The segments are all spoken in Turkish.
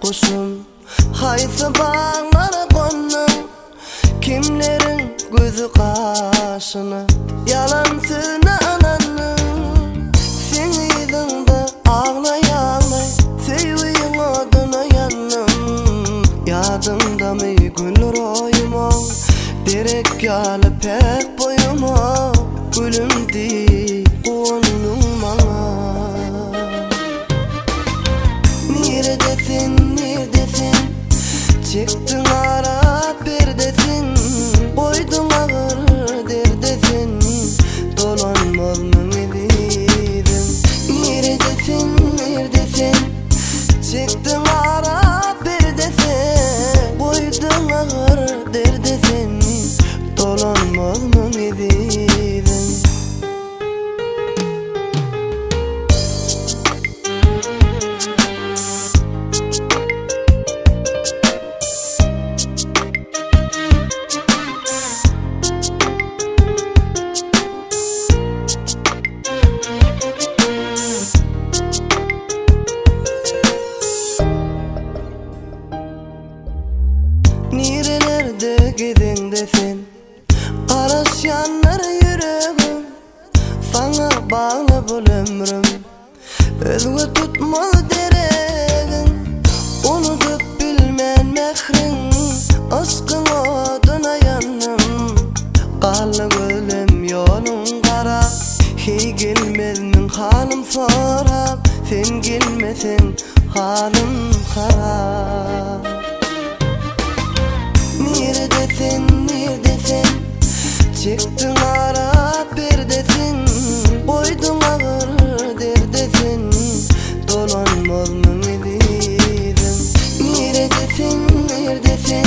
kuşum. Haysı bağlara konnum, kimlerin gözü kaşına. Yalansına ananım, sen idinde ağlay ağlay, seviyim adına yanım. Yadımda mı gülür oyuma, derek yalı pek boyuma. Gülüm değil konum bana. Neredesin, çıktın ara perdesin. Boydun ağır derdesin, dolanmaz mı edildin? Neredesin, çıktın ara perdesin. Boydun ağır derdesin, dolanmaz mı edildin? Nerelerde gidin desin, karaş yanar yüreğim. Sana bağlı bu ömrüm, özgü tutmaz deregin. Unutup bilmen mehrin, aşkın oduna yanım. Qalı gölüm yolun kara, hiç gelmezmin halim sorap. Sen gelmesin halim harap. Neredesin, çıktın ara perdesin. Boydun ağır derdesin, dolanmaz mı edildin? Neredesin,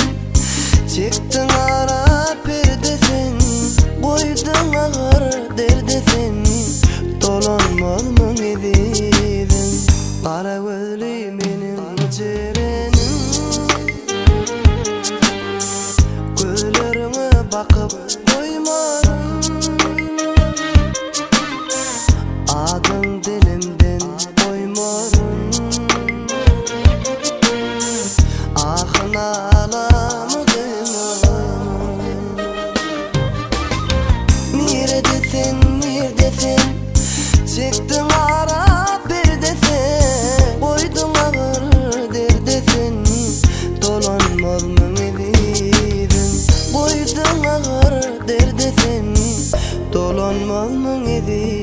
çıktın ara perdesin. Boydun ağır derdesin, dolanmaz mı edildin? Kara gözlü benim cerenim, gözlerine bakıp doymarım. Adın dilimden doymarım. Ahın ağlamı duymarım. Neredesin, çıktın ara perdesin. Boydun ağır derdesin, dolanmaz mı edildin? Boydun ağır derdesin, dolanmaz mı edildin?